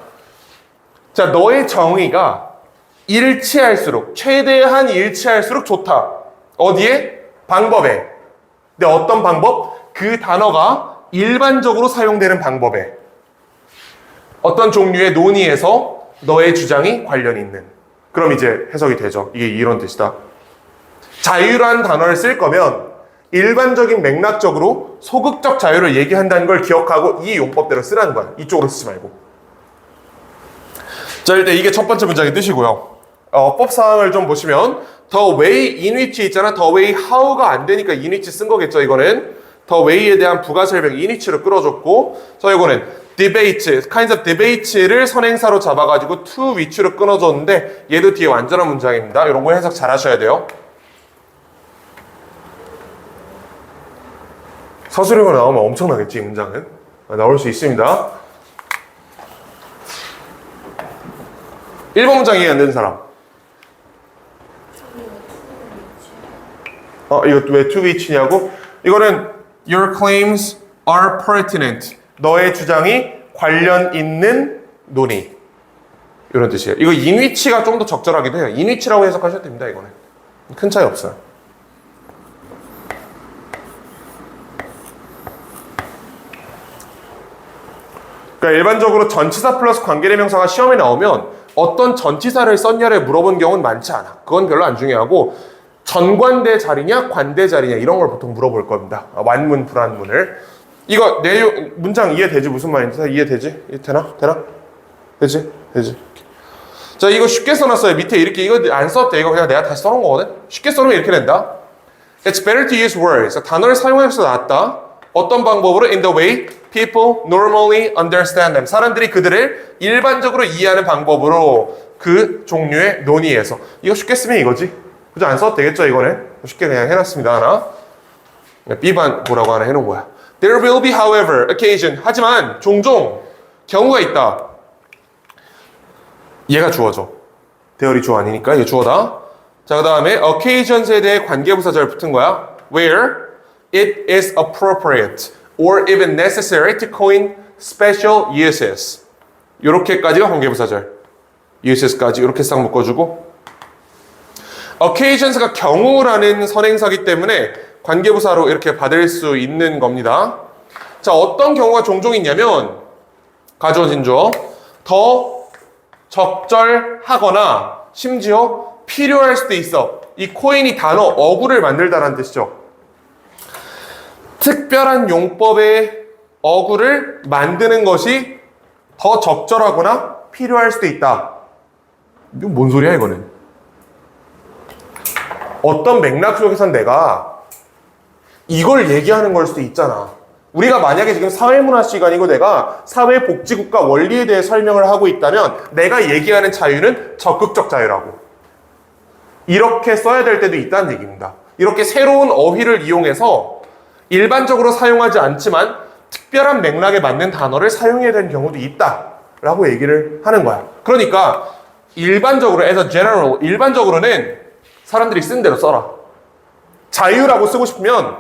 자, 너의 정의가 일치할수록, 최대한 일치할수록 좋다. 어디에? 방법에. 근데 어떤 방법? 그 단어가 일반적으로 사용되는 방법에. 어떤 종류의 논의에서 너의 주장이 관련이 있는. 그럼 이제 해석이 되죠. 이게 이런 뜻이다. 자유라는 단어를 쓸 거면 일반적인 맥락적으로 소극적 자유를 얘기한다는 걸 기억하고 이 용법대로 쓰라는 거야. 이쪽으로 쓰지 말고. 자, 일단 이게 첫 번째 문장의 뜻이고요. 법 사항을 좀 보시면 the way in which 있잖아. the way how가 안 되니까 in which 쓴 거겠죠. 이거는 the way에 대한 부가 설명 in which로 끌어줬고, 저 이거는 debate, kinds of debate를 선행사로 잡아가지고 to which로 끊어줬는데 얘도 뒤에 완전한 문장입니다. 이런 거 해석 잘 하셔야 돼요. 서술형으로 나오면 엄청나겠지, 이 문장은. 나올 수 있습니다. 1번 문장 이해 안 되는 사람. 이거 왜 to which냐고? 이거는 your claims are pertinent. 너의 주장이 관련 있는 논의. 이런 뜻이에요. 이거 in which가 좀 더 적절하기도 해요. in which라고 해석하셔도 됩니다, 이거는. 큰 차이 없어요. 그러니까 일반적으로 전치사 플러스 관계대명사가 시험에 나오면 어떤 전치사를 썼냐를 물어본 경우는 많지 않아. 그건 별로 안 중요하고 전관대 자리냐 관대 자리냐 이런 걸 보통 물어볼 겁니다. 완문 불완문을. 이거 내용 문장 이해되지? 무슨 말인지 이해되지? 되나? 되지? 자, 이거 쉽게 써놨어요. 밑에 이렇게 이거 안 써도 돼. 이거 그냥 내가 다시 써놓은 거거든. 쉽게 써놓으면 이렇게 된다. It's better to use words. 단어를 사용해서 낫다. 어떤 방법으로? In the way people normally understand them. 사람들이 그들을 일반적으로 이해하는 방법으로 그 종류의 논의에서. 이거 쉽게 쓰면 이거지. 그죠? 안 써도 되겠죠, 이거는? 쉽게 그냥 해놨습니다, 하나. B반 뭐라고 하나 해놓은 거야. There will be, however, occasion. 하지만 종종 경우가 있다. 얘가 주어져. 대열이 주어 아니니까 얘 주어다. 자, 그 다음에 occasions에 대해 관계부사절 붙은 거야. Where it is appropriate or even necessary to coin special uses. 요렇게까지가 관계부사절. uses까지 이렇게 싹 묶어주고, occasions가 경우라는 선행사기 때문에 관계부사로 이렇게 받을 수 있는 겁니다. 자, 어떤 경우가 종종 있냐면 가져진 주어 더 적절하거나 심지어 필요할 수도 있어. 이 코인이 단어 어구를 만들다라는 뜻이죠. 특별한 용법의 어구를 만드는 것이 더 적절하거나 필요할 수도 있다. 이건 뭔 소리야 이거는? 어떤 맥락 속에선 내가 이걸 얘기하는 걸 수도 있잖아. 우리가 만약에 지금 사회문화 시간이고 내가 사회복지국가 원리에 대해 설명을 하고 있다면 내가 얘기하는 자유는 적극적 자유라고. 이렇게 써야 될 때도 있다는 얘기입니다. 이렇게 새로운 어휘를 이용해서 일반적으로 사용하지 않지만 특별한 맥락에 맞는 단어를 사용해야 되는 경우도 있다라고 얘기를 하는 거야. 그러니까 일반적으로 as a general, 일반적으로는 사람들이 쓴 대로 써라. 자유라고 쓰고 싶으면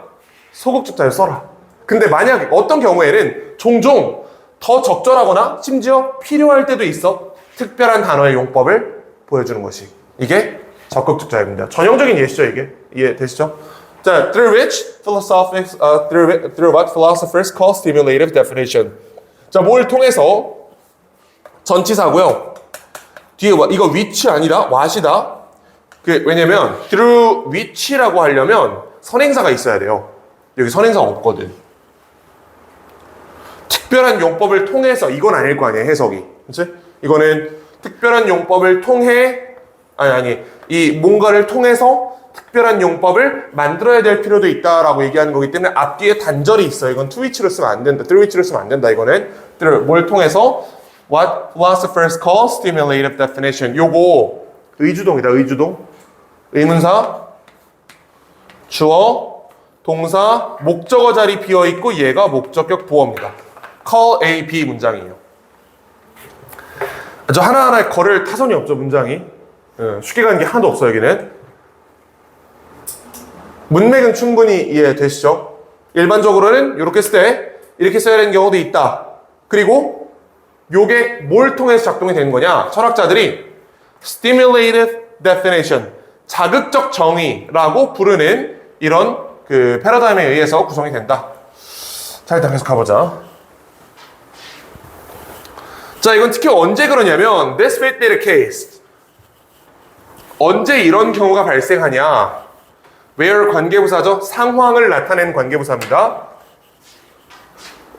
소극적 자유 써라. 근데 만약 어떤 경우에는 종종 더 적절하거나 심지어 필요할 때도 있어. 특별한 단어의 용법을 보여주는 것이 이게 적극적 자유입니다. 전형적인 예시죠, 이게. 이해되시죠? 자, through which through what philosophers call stimulative definition. 자, 뭘 통해서 전치사고요. 뒤에 이거 which 아니다, what이다. 왜냐면 through which라고 하려면 선행사가 있어야 돼요. 여기 선행사가 없거든. 특별한 용법을 통해서 이건 아닐 거 아니에요, 해석이. 그치? 이거는 특별한 용법을 통해 이 뭔가를 통해서 특별한 용법을 만들어야 될 필요도 있다라고 얘기하는 거기 때문에 앞뒤에 단절이 있어요. 이건 to which로 쓰면 안 된다. through which로 쓰면 안 된다. 이거는 뭘 통해서 what philosophers call stimulative definition. 요거 의주동이다. 의주동. 의문사, 주어, 동사, 목적어 자리 비어 있고 얘가 목적격 보어입니다. call A, B 문장이에요. 저 하나하나에 걸을 타선이 없죠, 문장이. 쉽게 가는 게 하나도 없어요, 여기는. 문맥은 충분히 이해되시죠? 일반적으로는 이렇게 쓸 때 이렇게 써야 되는 경우도 있다. 그리고 요게 뭘 통해서 작동이 되는 거냐? 철학자들이 stimulative definition, 자극적 정의라고 부르는 이런 패러다임에 의해서 구성이 된다. 자, 일단 계속 가보자. 자, 이건 특히 언제 그러냐면 this fit data case. 언제 이런 경우가 발생하냐? where 관계부사죠. 상황을 나타내는 관계부사입니다.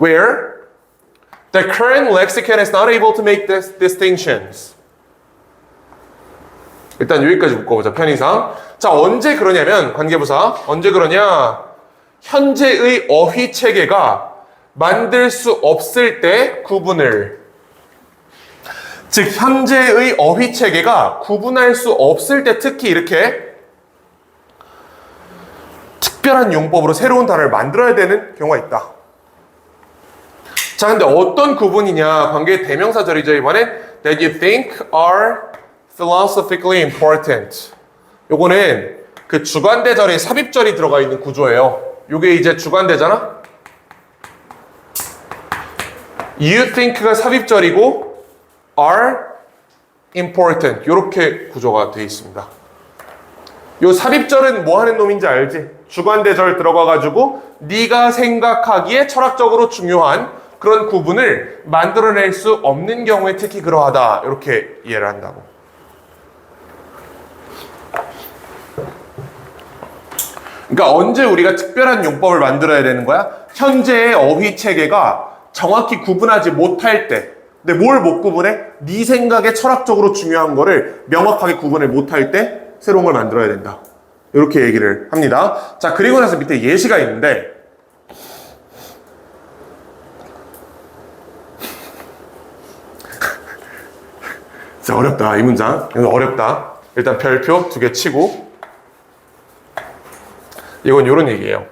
where the current lexicon is not able to make distinctions. 일단 여기까지 묶어보자. 편의상. 자, 언제 그러냐면 관계부사. 언제 그러냐? 현재의 어휘 체계가 만들 수 없을 때 구분을. 즉 현재의 어휘 체계가 구분할 수 없을 때 특히 이렇게 특별한 용법으로 새로운 단어를 만들어야 되는 경우가 있다. 자, 근데 어떤 구분이냐? 관계의 대명사절이죠. 이번엔 that you think are philosophically important. 요거는 그 주관대절에 삽입절이 들어가 있는 구조예요. 요게 이제 주관대잖아? You think가 삽입절이고 are important. 요렇게 구조가 되어 있습니다. 요 삽입절은 뭐 하는 놈인지 알지? 주관대절 들어가가지고 네가 생각하기에 철학적으로 중요한 그런 구분을 만들어낼 수 없는 경우에 특히 그러하다. 이렇게 이해를 한다고. 그러니까 언제 우리가 특별한 용법을 만들어야 되는 거야? 현재의 어휘 체계가 정확히 구분하지 못할 때. 근데 뭘 못 구분해? 네 생각에 철학적으로 중요한 거를 명확하게 구분을 못할 때 새로운 걸 만들어야 된다. 이렇게 얘기를 합니다. 자, 그리고 나서 밑에 예시가 있는데 진짜 어렵다. 이 문장. 이건 어렵다. 일단 별표 2개 치고 이건 이런 얘기예요.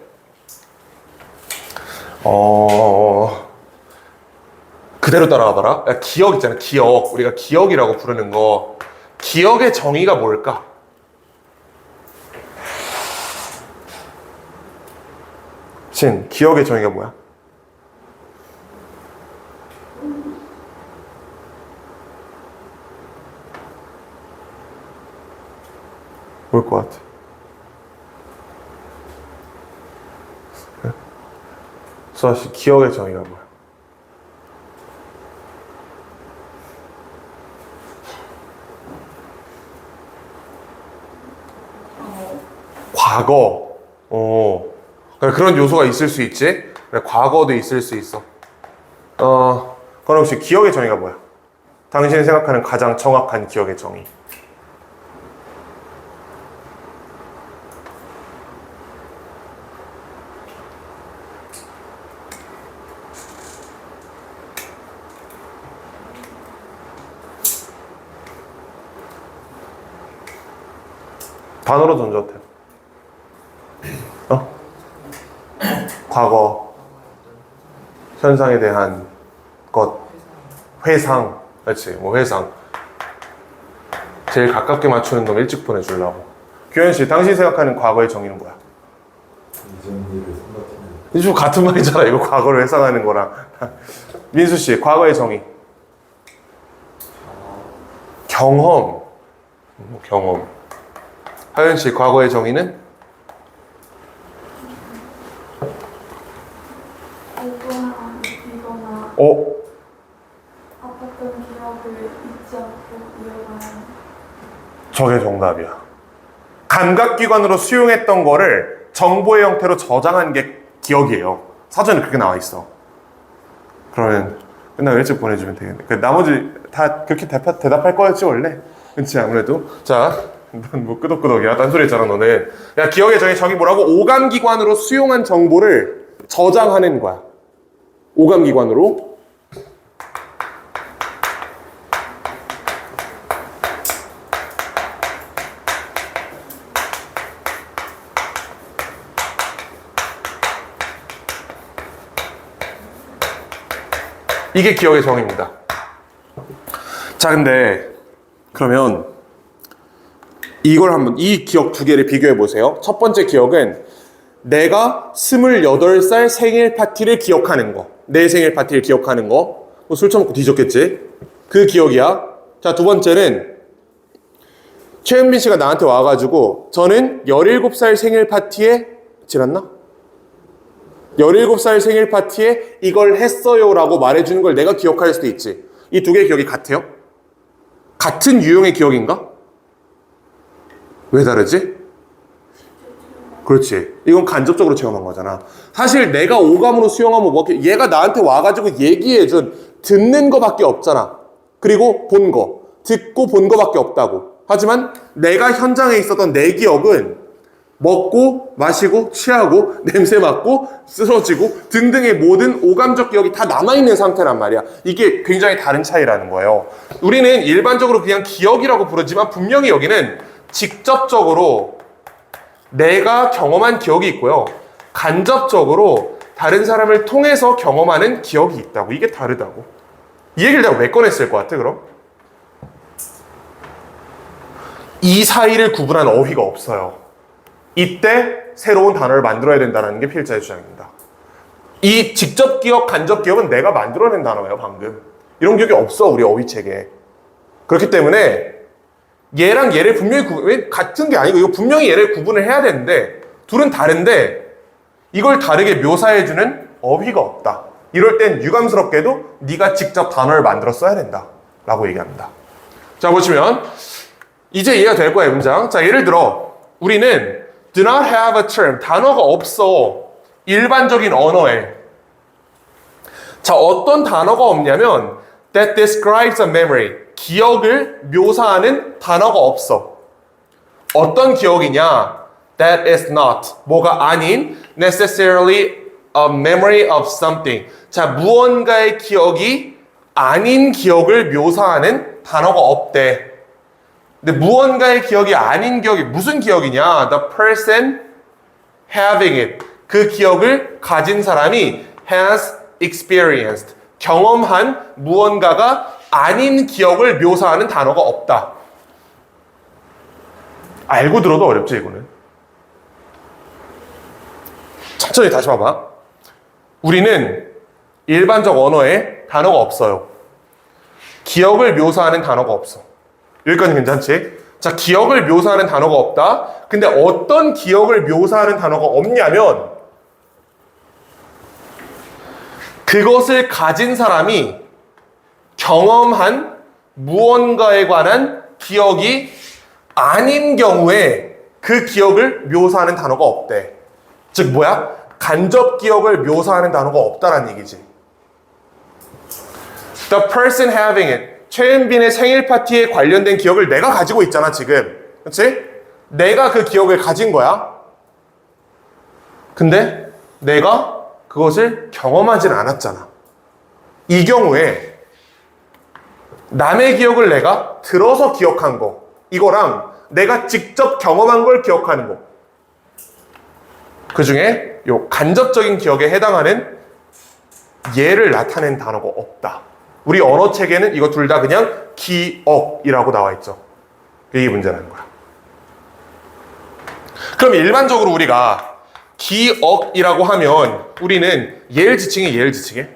그대로 따라가봐라. 기억 있잖아. 기억. 우리가 기억이라고 부르는 거. 기억의 정의가 뭘까? 신, 기억의 정의가 뭐야? 뭘 것 같아? 수아씨, 기억의 정의가 뭐야? 과거. 그런 요소가 있을 수 있지. 그래, 과거도 있을 수 있어. 그럼 혹시 기억의 정의가 뭐야? 당신이 생각하는 가장 정확한 기억의 정의. 단어로 던져도 돼. 과거, 현상에 대한 것, 회상. 그렇지, 뭐 회상. 제일 가깝게 맞추는 놈 일찍 보내주려고. 규현 씨, 당신이 생각하는 과거의 정의는 뭐야? 이거 같은 말이잖아. 이거 과거를 회상하는 거랑. 민수 씨, 과거의 정의. 경험. 경험. 하연 씨, 과거의 정의는? 이거나 아팠던 기억을 잊지 않고 이어가는. 저게 정답이야. 감각기관으로 수용했던 거를 정보의 형태로 저장한 게 기억이에요. 사전에 그렇게 나와 있어. 그러면 끝나고 일찍 보내주면 되겠네. 나머지 다 그렇게 대답할 거였지 원래? 그렇지 아무래도. 자, 넌 뭐 끄덕끄덕이야. 딴소리 했잖아 너는. 야, 기억의 정의 뭐라고? 오감기관으로 수용한 정보를 저장하는 거야. 오감기관으로. 이게 기억의 정의입니다. 자, 근데 그러면 이걸 한번, 이 기억 두 개를 비교해 보세요. 첫 번째 기억은 내가 28살 생일 파티를 기억하는 거. 내 생일 파티를 기억하는 거. 뭐 술 처먹고 뒤졌겠지? 그 기억이야. 자, 두 번째는 최은빈 씨가 나한테 와가지고 저는 17살 생일 파티에 지났나? 17살 생일 파티에 이걸 했어요 라고 말해주는 걸 내가 기억할 수도 있지. 이 두 개의 기억이 같아요? 같은 유형의 기억인가? 왜 다르지? 그렇지. 이건 간접적으로 체험한 거잖아. 사실 내가 오감으로 수용하면 뭐 얘가 나한테 와가지고 얘기해준 듣는 거밖에 없잖아. 그리고 본 거. 듣고 본 거밖에 없다고. 하지만 내가 현장에 있었던 내 기억은 먹고 마시고 취하고 냄새 맡고 쓰러지고 등등의 모든 오감적 기억이 다 남아있는 상태란 말이야. 이게 굉장히 다른 차이라는 거예요. 우리는 일반적으로 그냥 기억이라고 부르지만 분명히 여기는 직접적으로 내가 경험한 기억이 있고요. 간접적으로 다른 사람을 통해서 경험하는 기억이 있다고. 이게 다르다고. 이 얘기를 내가 왜 꺼냈을 것 같아 그럼? 이 사이를 구분한 어휘가 없어요. 이때 새로운 단어를 만들어야 된다는 게 필자의 주장입니다. 이 직접 기억, 간접 기억은 내가 만들어낸 단어예요, 방금. 이런 기억이 없어, 우리 어휘책에. 그렇기 때문에 얘랑 얘를 분명히 같은 게 아니고 이거 분명히 얘를 구분을 해야 되는데 둘은 다른데 이걸 다르게 묘사해주는 어휘가 없다. 이럴 땐 유감스럽게도 네가 직접 단어를 만들어 써야 된다 라고 얘기합니다. 자, 보시면 이제 이해가 될 거예요, 문장. 자, 예를 들어 우리는 do not have a term, 단어가 없어. 일반적인 언어에. 자, 어떤 단어가 없냐면 that describes a memory, 기억을 묘사하는 단어가 없어. 어떤 기억이냐? That is not, 뭐가 아닌 necessarily a memory of something. 자, 무언가의 기억이 아닌 기억을 묘사하는 단어가 없대. 근데 무언가의 기억이 아닌 기억이 무슨 기억이냐? The person having it. 그 기억을 가진 사람이 has experienced. 경험한 무언가가 아닌 기억을 묘사하는 단어가 없다. 알고 들어도 어렵지, 이거는. 천천히 다시 봐봐. 우리는 일반적 언어에 단어가 없어요. 기억을 묘사하는 단어가 없어. 여기까지 괜찮지? 자, 기억을 묘사하는 단어가 없다. 근데 어떤 기억을 묘사하는 단어가 없냐면 그것을 가진 사람이 경험한 무언가에 관한 기억이 아닌 경우에 그 기억을 묘사하는 단어가 없대. 즉 뭐야? 간접 기억을 묘사하는 단어가 없다라는 얘기지. The person having it. 최은빈의 생일 파티에 관련된 기억을 내가 가지고 있잖아, 지금. 그렇지? 내가 그 기억을 가진 거야. 근데 내가 그것을 경험하진 않았잖아. 이 경우에 남의 기억을 내가 들어서 기억한 거, 이거랑 내가 직접 경험한 걸 기억하는 거, 그 중에 요 간접적인 기억에 해당하는 예를 나타낸 단어가 없다. 우리 언어 체계는 이거 둘 다 그냥 기억이라고 나와 있죠. 이게 문제라는 거야. 그럼 일반적으로 우리가 기억이라고 하면 우리는 예를 지칭해, 예를 지칭해?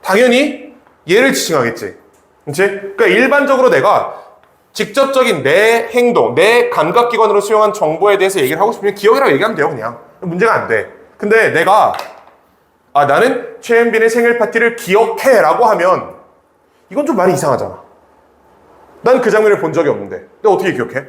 당연히 예를 지칭하겠지. 그치? 그러니까 일반적으로 내가 직접적인 내 행동, 내 감각기관으로 수용한 정보에 대해서 얘기를 하고 싶으면 기억이라고 얘기하면 돼요, 그냥. 문제가 안 돼. 근데 내가 나는 최은빈의 생일 파티를 기억해 라고 하면 이건 좀 많이 이상하잖아. 난 그 장면을 본 적이 없는데 내가 어떻게 기억해?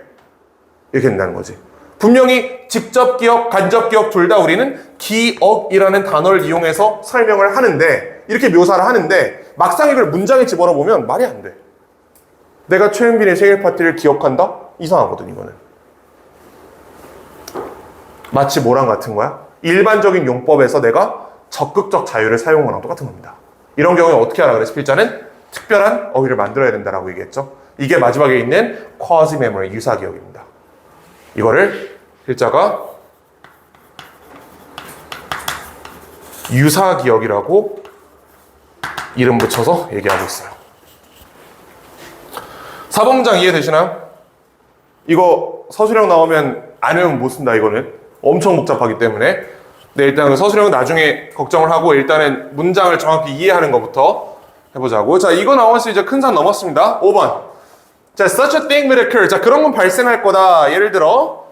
이렇게 된다는 거지. 분명히 직접 기억, 간접 기억 둘 다 우리는 기억이라는 단어를 이용해서 설명을 하는데, 이렇게 묘사를 하는데 막상 이걸 문장에 집어넣어보면 말이 안 돼. 내가 최은빈의 생일 파티를 기억한다? 이상하거든, 이거는. 마치 뭐랑 같은 거야? 일반적인 용법에서 내가 적극적 자유를 사용한 거랑 똑같은 겁니다. 이런 경우에 어떻게 하라 그랬어? 필자는 특별한 어휘를 만들어야 된다라고 얘기했죠. 이게 마지막에 있는 quasi memory, 유사 기억입니다. 이거를 필자가 유사 기억이라고 이름 붙여서 얘기하고 있어요. 4번 문장 이해되시나요? 이거 서술형 나오면 안 외우면 못 쓴다, 이거는. 엄청 복잡하기 때문에. 네, 일단 그 서술형은 나중에 걱정을 하고 일단은 문장을 정확히 이해하는 것부터 해보자고. 자, 이거 나와서 이제 큰 산 넘었습니다. 5번. 자, such a thing would occur. 자, 그런 건 발생할 거다. 예를 들어,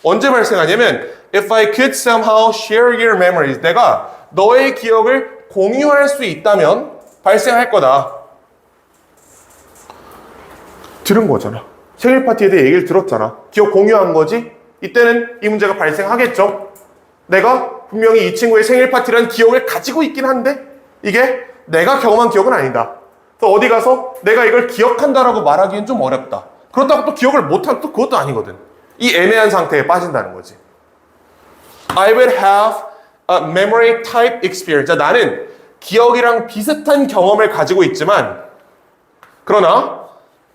언제 발생하냐면, if I could somehow share your memories. 내가 너의 기억을 공유할 수 있다면 발생할 거다. 들은 거잖아. 생일 파티에 대해 얘기를 들었잖아. 기억 공유한 거지? 이때는 이 문제가 발생하겠죠? 내가 분명히 이 친구의 생일 파티라는 기억을 가지고 있긴 한데 이게 내가 경험한 기억은 아니다. 또 어디 가서 내가 이걸 기억한다라고 말하기엔 좀 어렵다. 그렇다고 또 기억을 못한 또 그것도 아니거든. 이 애매한 상태에 빠진다는 거지. I would have a memory type experience. 자, 나는 기억이랑 비슷한 경험을 가지고 있지만 그러나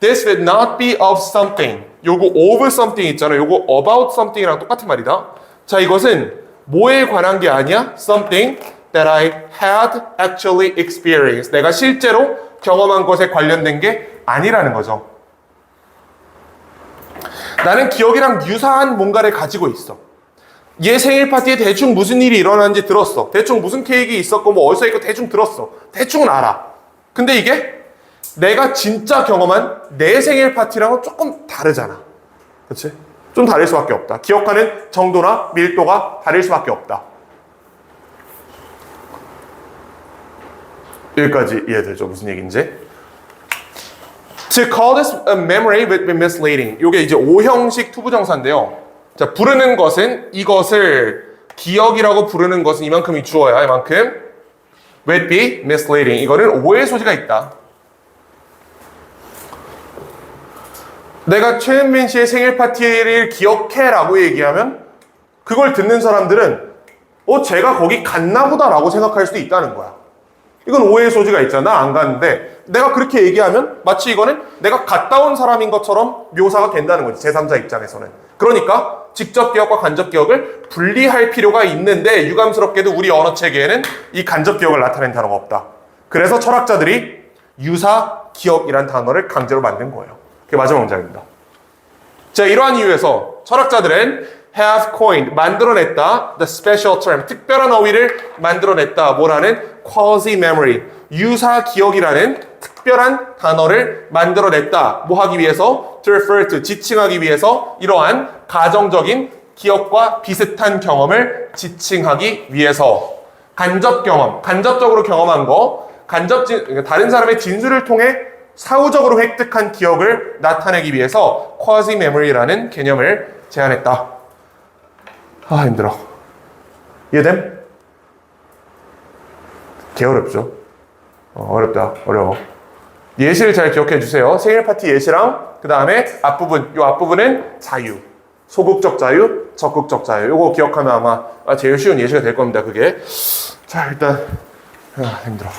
this would not be of something. 요거 of something 있잖아요. 요거 about something이랑 똑같은 말이다. 자, 이것은 뭐에 관한 게 아니야? Something that I had actually experienced. 내가 실제로 경험한 것에 관련된 게 아니라는 거죠. 나는 기억이랑 유사한 뭔가를 가지고 있어. 얘 생일 파티에 대충 무슨 일이 일어났는지 들었어. 대충 무슨 케이크 있었고 뭐 어디서 있고 대충 들었어. 대충은 알아. 근데 이게 내가 진짜 경험한 내 생일 파티랑은 조금 다르잖아. 그렇지? 좀 다를 수밖에 없다. 기억하는 정도나 밀도가 다를 수밖에 없다. 여기까지 이해되죠? 무슨 얘기인지? To call this a memory would be misleading. 이게 이제 O형식 투부정사인데요. 자, 부르는 것은 이것을 기억이라고 부르는 것은 이만큼이 주어야 이만큼 would be misleading. 이거는 오해의 소지가 있다. 내가 최은빈 씨의 생일 파티를 기억해 라고 얘기하면 그걸 듣는 사람들은 제가 거기 갔나 보다 라고 생각할 수도 있다는 거야. 이건 오해의 소지가 있잖아. 나 안 갔는데 내가 그렇게 얘기하면 마치 이거는 내가 갔다 온 사람인 것처럼 묘사가 된다는 거지. 제3자 입장에서는. 그러니까 직접 기억과 간접 기억을 분리할 필요가 있는데 유감스럽게도 우리 언어 체계에는 이 간접 기억을 나타낸 단어가 없다. 그래서 철학자들이 유사 기억이란 단어를 강제로 만든 거예요. 그게 마지막 문장입니다. 자, 이러한 이유에서 철학자들은 have coined, 만들어냈다, the special term, 특별한 어휘를 만들어냈다. 뭐라는? quasi memory, 유사 기억이라는 특별한 단어를 만들어냈다. 뭐 하기 위해서? to refer to, 지칭하기 위해서 이러한 가정적인 기억과 비슷한 경험을 지칭하기 위해서. 간접 경험, 간접적으로 경험한 거, 다른 사람의 진술을 통해 사후적으로 획득한 기억을 나타내기 위해서 quasi memory라는 개념을 제안했다. 힘들어. 이해됨? 개 어렵죠? 어렵다. 어려워. 예시를 잘 기억해 주세요. 생일 파티 예시랑 그 다음에 앞부분, 이 앞부분은 자유. 소극적 자유, 적극적 자유. 요거 기억하면 아마 제일 쉬운 예시가 될 겁니다. 그게. 자, 일단 힘들어.